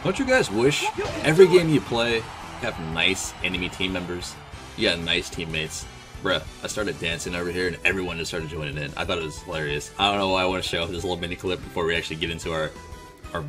Don't you guys wish every game you play you have nice enemy team members? You got nice teammates. Bruh, I started dancing over here and everyone just started joining in. I thought it was hilarious. I don't know why I want to show this little mini clip before we actually get into our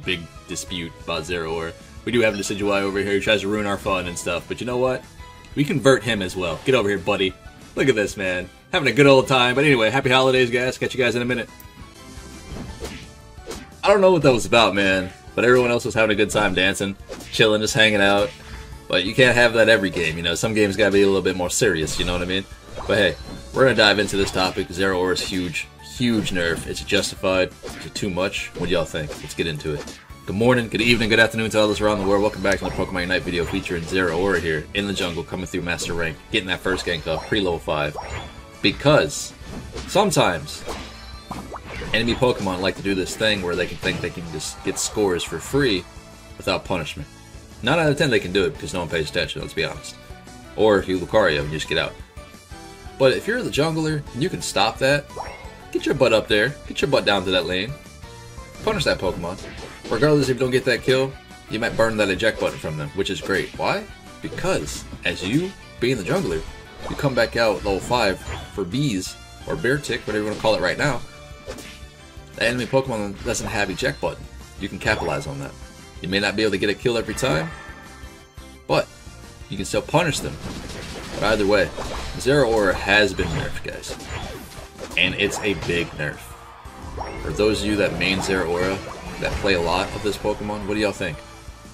big dispute about Zeraora. We do have this Decidueye over here who tries to ruin our fun and stuff, but you know what? We convert him as well. Get over here, buddy. Look at this, man. Having a good old time. But anyway, happy holidays, guys. Catch you guys in a minute. I don't know what that was about, man. But everyone else was having a good time dancing, chilling, just hanging out. But you can't have that every game, you know. Some games gotta be a little bit more serious, you know what I mean? But hey, we're gonna dive into this topic. Zeraora is huge, huge nerf. Is it justified? Is it too much? What do y'all think? Let's get into it. Good morning, good evening, good afternoon to others around the world. Welcome back to the Pokemon Unite video featuring Zeraora here in the jungle, coming through Master Rank, getting that first gank up, pre-level 5. Because sometimes enemy Pokemon like to do this thing where they can think they can just get scores for free without punishment. 9 out of 10 they can do it because no one pays attention, let's be honest. Or you Lucario and you just get out. But if you're the jungler and you can stop that, get your butt up there, get your butt down to that lane, punish that Pokemon. Regardless if you don't get that kill, you might burn that eject button from them, which is great. Why? Because as you, being the jungler, you come back out level 5 for bees, or bear tick, whatever you want to call it right now. The enemy Pokemon doesn't have eject button. You can capitalize on that. You may not be able to get a kill every time, but you can still punish them. But either way, Zeraora has been nerfed, guys. And it's a big nerf. For those of you that main Zeraora, that play a lot of this Pokemon, what do y'all think?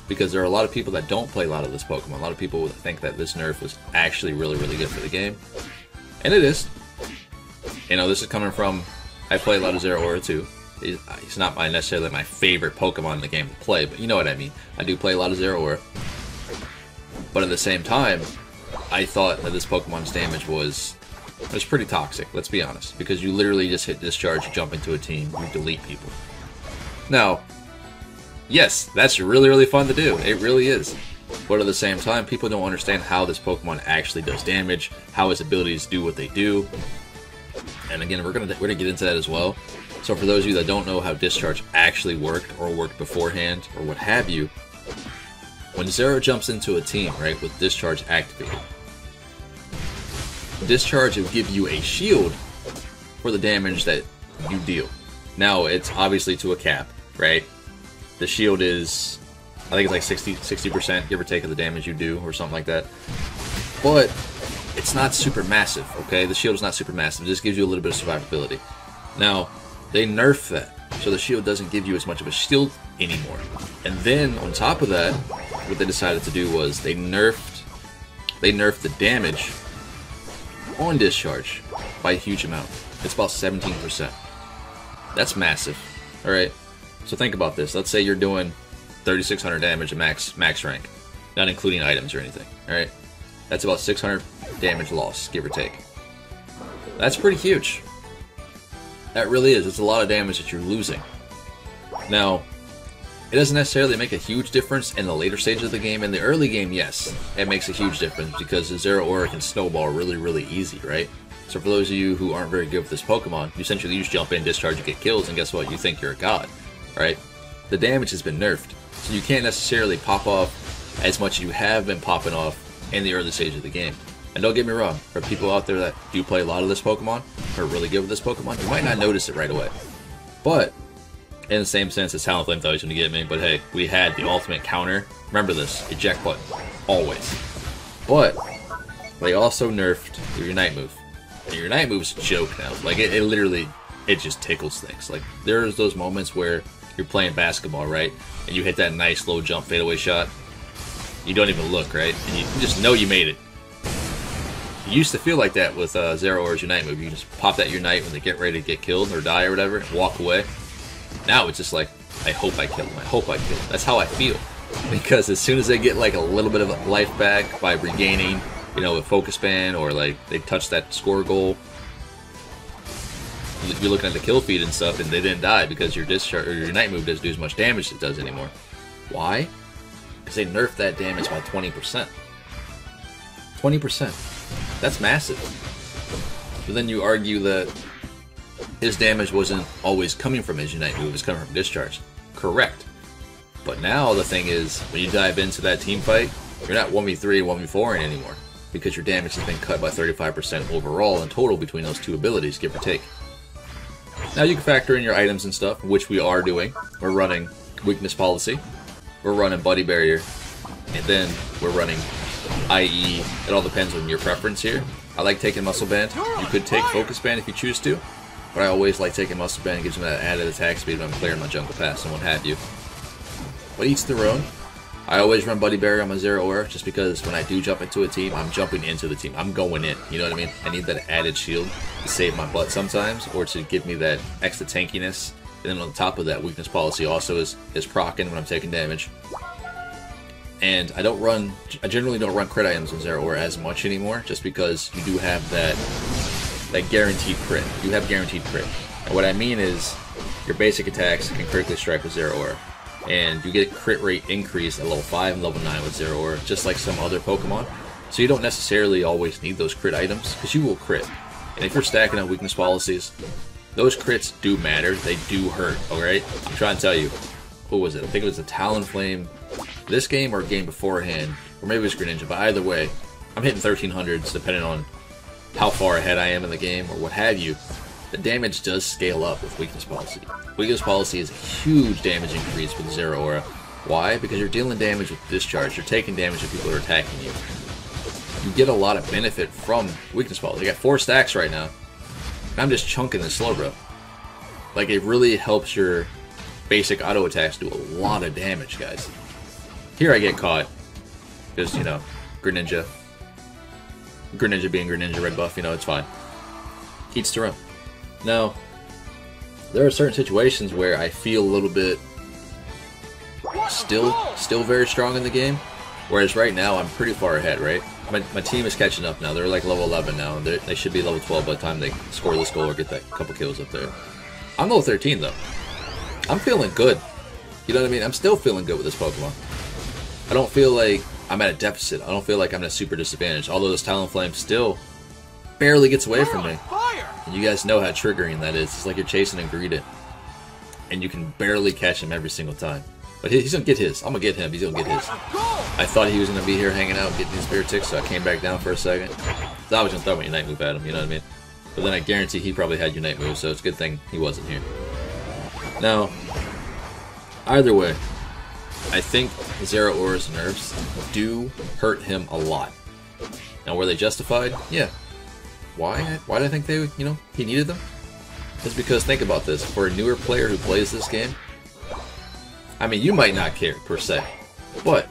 Because there are a lot of people that don't play a lot of this Pokemon. A lot of people that think that this nerf was actually really, really good for the game. And it is. You know, this is coming from, I play a lot of Zeraora too. He's not necessarily my favorite Pokemon in the game to play, but you know what I mean. I do play a lot of Zeraora. But at the same time, I thought that this Pokemon's damage was pretty toxic, let's be honest. Because you literally just hit discharge, you jump into a team, you delete people. Now, yes, that's really, really fun to do. It really is. But at the same time, people don't understand how this Pokemon actually does damage, how his abilities do what they do. And again, we're gonna get into that as well. So for those of you that don't know how Discharge actually worked, or worked beforehand, or what have you, when Zero jumps into a team, right, with Discharge activated, Discharge will give you a shield for the damage that you deal. Now, it's obviously to a cap, right? The shield is, I think it's like 60%, give or take, of the damage you do, or something like that. But it's not super massive, okay? The shield is not super massive. It just gives you a little bit of survivability. Now, they nerfed that, so the shield doesn't give you as much of a shield anymore. And then, on top of that, what they decided to do was they nerfed the damage on Discharge by a huge amount. It's about 17%. That's massive. Alright, so think about this. Let's say you're doing 3,600 damage at max rank, not including items or anything. Alright, that's about 600 damage loss, give or take. That's pretty huge. That really is. It's a lot of damage that you're losing. Now, it doesn't necessarily make a huge difference in the later stages of the game. In the early game, yes, it makes a huge difference because the Zeraora can snowball really, really easy, right? So for those of you who aren't very good with this Pokemon, you essentially just jump in, discharge, and get kills, and guess what? You think you're a god, right? The damage has been nerfed, so you can't necessarily pop off as much as you have been popping off in the early stage of the game. And don't get me wrong, for people out there that do play a lot of this Pokemon, or are really good with this Pokemon, you might not notice it right away. But, in the same sense as Talonflame thought he was going to get me, but hey, we had the ultimate counter. Remember this, eject button, always. But, they also nerfed your Unite move. And your Unite move's a joke now. Like, it literally, it just tickles things. Like, there's those moments where you're playing basketball, right? And you hit that nice low jump fadeaway shot. You don't even look, right? And you just know you made it. It used to feel like that with Zeraora's Unite move. You just pop that Unite when they get ready to get killed or die or whatever, and walk away. Now it's just like, I hope I kill him, I hope I kill him. That's how I feel. Because as soon as they get like a little bit of life back by regaining, you know, a focus band, or like they touch that score goal, you're looking at the kill feed and stuff, and they didn't die because your discharge or your Unite move doesn't do as much damage as it does anymore. Why? Because they nerfed that damage by 20%. 20%. That's massive. But then you argue that his damage wasn't always coming from his Unite move, it's coming from Discharge. Correct. But now the thing is, when you dive into that team fight, you're not 1v3 and 1v4 anymore, because your damage has been cut by 35% overall in total between those two abilities, give or take. Now you can factor in your items and stuff, which we are doing. We're running Weakness Policy, we're running Buddy Barrier, and then we're running IE. It all depends on your preference here. I like taking Muscle Band. You could take Focus Band if you choose to, but I always like taking Muscle Band. It gives me that added attack speed when I'm clearing my Jungle Pass and what have you. But each their own. I always run Buddy Barrier on my Zeraora just because when I do jump into a team, I'm jumping into the team. I'm going in, you know what I mean? I need that added shield to save my butt sometimes, or to give me that extra tankiness. And then on top of that, Weakness Policy also is proccing when I'm taking damage. And I generally don't run crit items on Zeraora as much anymore, just because you do have that guaranteed crit. You have guaranteed crit. And what I mean is, your basic attacks can critically strike with Zeraora. And you get crit rate increase at level 5 and level 9 with Zeraora, just like some other Pokemon. So you don't necessarily always need those crit items, because you will crit. And if you're stacking on Weakness Policies, those crits do matter. They do hurt, alright? I'm trying to tell you. What was it? I think it was the Talonflame this game or a game beforehand. Or maybe it was Greninja, but either way, I'm hitting 1300s depending on how far ahead I am in the game or what have you. The damage does scale up with Weakness Policy. Weakness Policy is a huge damage increase with Zeraora. Why? Because you're dealing damage with Discharge. You're taking damage if people are attacking you. You get a lot of benefit from Weakness Policy. I got 4 stacks right now, and I'm just chunking this Slowbro. Like, it really helps your basic auto attacks do a lot of damage, guys. Here I get caught. Because, you know, Greninja. Greninja being Greninja, red buff, you know, it's fine. Each to run. Now, there are certain situations where I feel a little bit still very strong in the game, whereas right now I'm pretty far ahead, right? My team is catching up now. They're like level 11 now. They should be level 12 by the time they score this goal or get that couple kills up there. I'm level 13 though. I'm feeling good. You know what I mean? I'm still feeling good with this Pokemon. I don't feel like I'm at a deficit. I don't feel like I'm at a super disadvantage, although this Talonflame still barely gets away from me. And you guys know how triggering that is. It's like you're chasing a Greedent, and you can barely catch him every single time. But he's gonna get his. I'm gonna get him. He's gonna get his. I thought he was gonna be here hanging out getting these beer ticks, so I came back down for a second. So I was gonna throw my Unite move at him, you know what I mean? But then I guarantee he probably had Unite move, so it's a good thing he wasn't here. Now, either way, I think Zeraora's nerfs do hurt him a lot. Now, were they justified? Yeah. Why? Why do I think they, he needed them? It's because, think about this, for a newer player who plays this game, I mean, you might not care, per se, but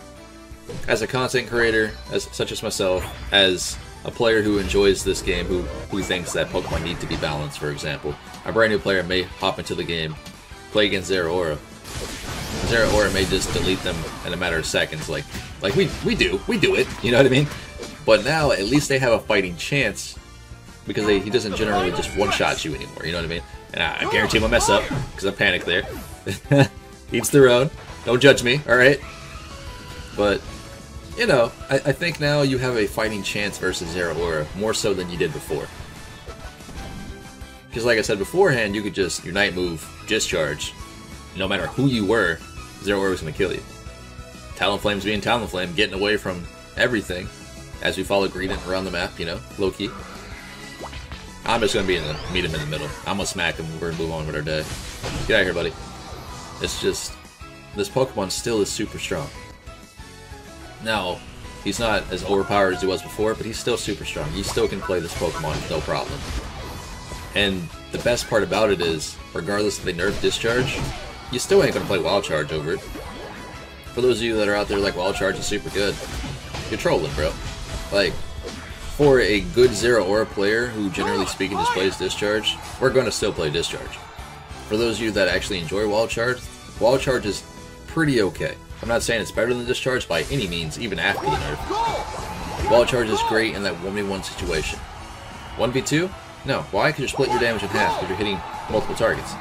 as a content creator, such as myself, as a player who enjoys this game, who thinks that Pokemon need to be balanced, for example, a brand new player may hop into the game, play against Zeraora. Zeraora may just delete them in a matter of seconds, like we do it, you know what I mean? But now, at least they have a fighting chance, because he doesn't generally just one-shot you anymore, you know what I mean? And I guarantee him a mess up, because I panicked there. Each their own. Don't judge me, alright? But, I think now you have a fighting chance versus Zeraora, more so than you did before. Because like I said beforehand, you could just Unite move, Discharge. No matter who you were, Zeraora was going to kill you. Talonflame's being Talonflame, getting away from everything as we follow Greedent around the map, low-key. I'm just going to meet him in the middle. I'm going to smack him and we're going to move on with our day. Get out of here, buddy. It's just, this Pokemon still is super strong. Now, he's not as overpowered as he was before, but he's still super strong. You still can play this Pokemon with no problem. And the best part about it is, regardless if they nerf Discharge, you still ain't going to play Wild Charge over it. For those of you that are out there like Wild Charge is super good, you're trolling, bro. Like, for a good Zeraora player who generally speaking just plays Discharge, we're going to still play Discharge. For those of you that actually enjoy Wild Charge is pretty okay. I'm not saying it's better than Discharge by any means, even after the nerf. Wild Charge is great in that 1v1 situation. 1v2? No. Why? Because you're splitting your damage in half because you're hitting multiple targets.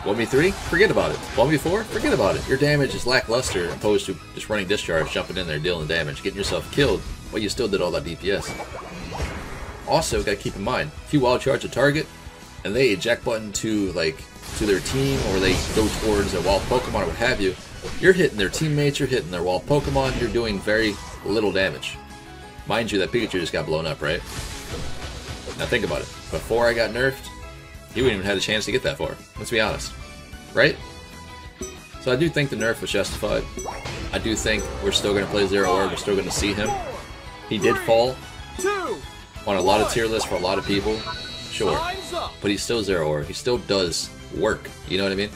1v3? Forget about it. 1v4? Forget about it. Your damage is lackluster opposed to just running Discharge, jumping in there, dealing damage, getting yourself killed, but you still did all that DPS. Also, gotta keep in mind, if you Wild Charge a target, and they eject button to their team, or they go towards a wild Pokemon or what have you, You're hitting their teammates, you're hitting their wall Pokemon, you're doing very little damage. Mind you, that Pikachu just got blown up, right? Now think about it. Before I got nerfed, he wouldn't even had a chance to get that far. Let's be honest. Right? So I do think the nerf was justified. I do think we're still going to play Zeraora, we're still going to see him. He did fall on a lot of tier lists for a lot of people, sure. But he's still Zeraora, he still does work, you know what I mean?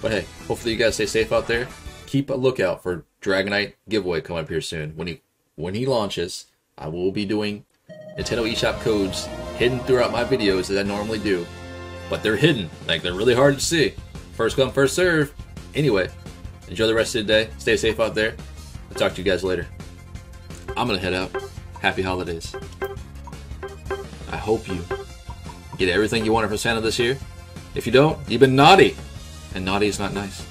But hey, hopefully you guys stay safe out there. Keep a lookout for Dragonite giveaway coming up here soon. When he launches, I will be doing Nintendo eShop codes hidden throughout my videos as I normally do. But they're hidden, like they're really hard to see. First come, first serve. Anyway, enjoy the rest of the day. Stay safe out there. I'll talk to you guys later. I'm gonna head out. Happy holidays. I hope you get everything you wanted from Santa this year. If you don't, you've been naughty. And naughty is not nice.